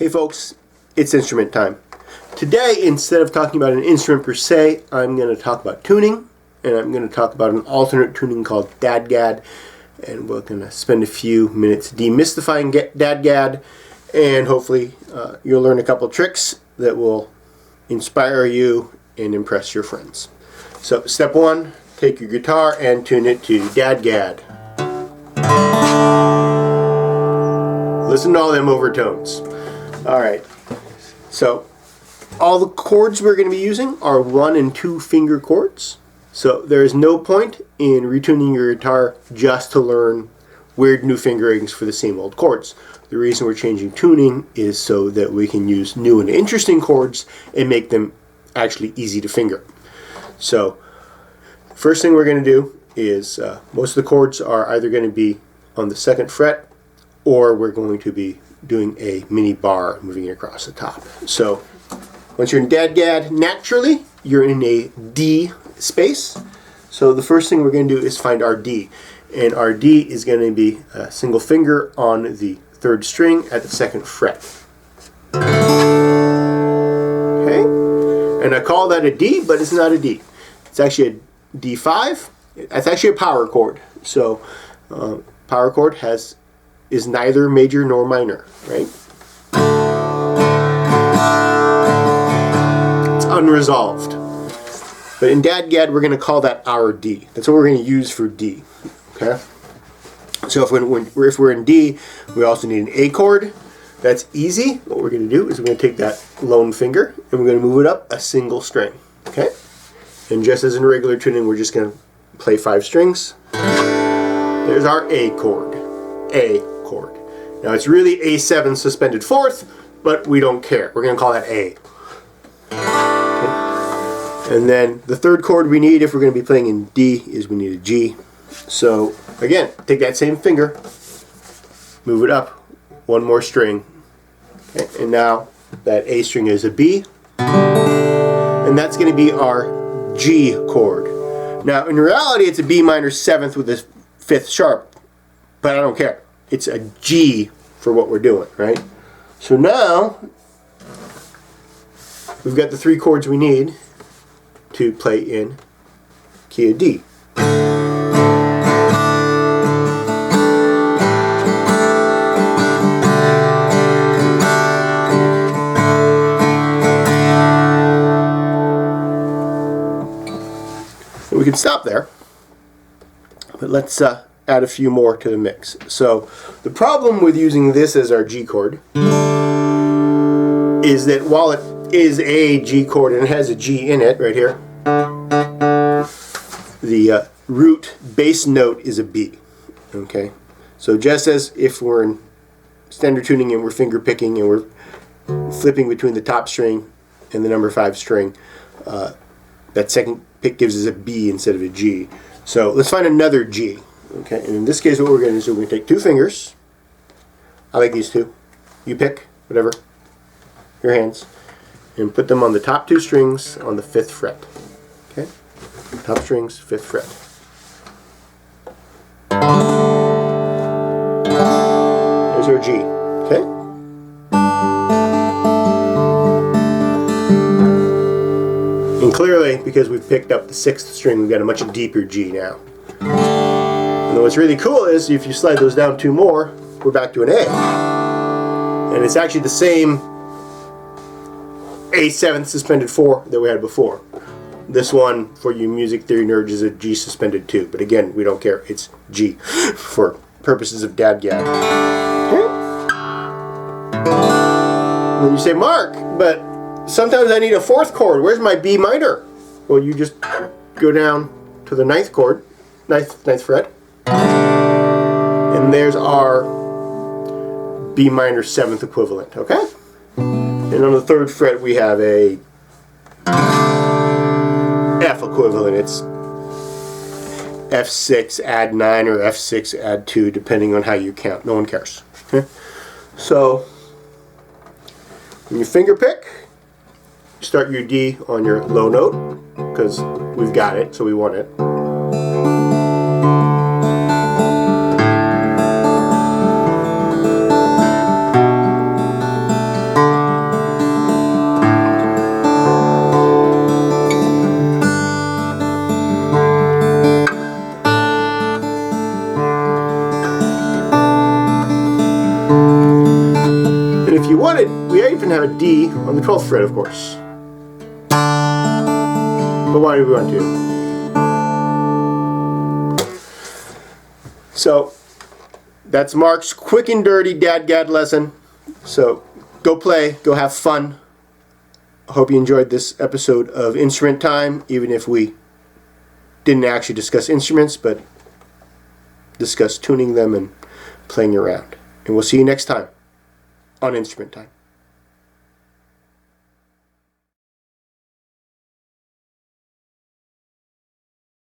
Hey folks, it's instrument time. Today, instead of talking about an instrument per se, I'm going to talk about tuning, and I'm going to talk about an alternate tuning called DADGAD, and we're going to spend a few minutes demystifying DADGAD, and hopefully you'll learn a couple tricks that will inspire you and impress your friends. So, step one, take your guitar and tune it to DADGAD. Listen to all them overtones. Alright, so all the chords we're going to be using are 1 and 2 finger chords. So there is no point in retuning your guitar just to learn weird new fingerings for the same old chords. The reason we're changing tuning is so that we can use new and interesting chords and make them actually easy to finger. So first thing we're going to do is most of the chords are either going to be on the 2nd fret, or we're going to be doing a mini bar moving it across the top. So once you're in DADGAD, naturally you're in a D space. So the first thing we're going to do is find our D, and our D is going to be a single finger on the 3rd string at the 2nd fret. Okay, and I call that a D, but it's not a D. It's actually a D5. That's actually a power chord. So power chord is neither major nor minor, right? It's unresolved. But in DADGAD, we're going to call that our D. That's what we're going to use for D. Okay? So if we're in D, we also need an A chord. That's easy. What we're going to do is we're going to take that lone finger and we're going to move it up a single string. Okay? And just as in regular tuning, we're just going to play 5 strings. There's our A chord. A chord. Now it's really A7 suspended 4th, but we don't care. We're going to call that A. Okay. And then the 3rd chord we need if we're going to be playing in D is we need a G. So again, take that same finger, move it up 1 more string, okay. And now that A string is a B, and that's going to be our G chord. Now in reality it's a B minor 7th with a 5th sharp, but I don't care. It's a G for what we're doing, right? So now we've got the 3 chords we need to play in key of D. And we can stop there, but let's add a few more to the mix. So the problem with using this as our G chord is that while it is a G chord and it has a G in it right here, the root bass note is a B. Okay, so just as if we're in standard tuning and we're finger picking and we're flipping between the top string and the number 5 string, that second pick gives us a B instead of a G. So let's find another G. Okay, and in this case what we're going to do is we're going to take 2 fingers. I like these 2. You pick, whatever, your hands, and put them on the top 2 strings on the 5th fret. Okay, top strings, 5th fret. There's our G. Okay. And clearly, because we've picked up the 6th string, we've got a much deeper G now. And what's really cool is if you slide those down 2 more, we're back to an A. And it's actually the same A7 suspended 4 that we had before. This one, for you music theory nerds, is a G suspended 2. But again, we don't care. It's G for purposes of DADGAD. Okay. And then you say, Mark, but sometimes I need a 4th chord. Where's my B minor? Well, you just go down to the 9th chord, 9th fret. And there's our B minor 7th equivalent, okay? And on the 3rd fret we have a F equivalent. It's F6 add 9 or F6 add 2, depending on how you count. No one cares. Okay? So when you finger pick, start your D on your low note, because we've got it, so we want it. we even have a D on the 12th fret, of course. But why do we want to? So that's Mark's quick and dirty DADGAD lesson. So go play, go have fun. I hope you enjoyed this episode of Instrument Time, even if we didn't actually discuss instruments, but discuss tuning them and playing around. And we'll see you next time on Instrument Time.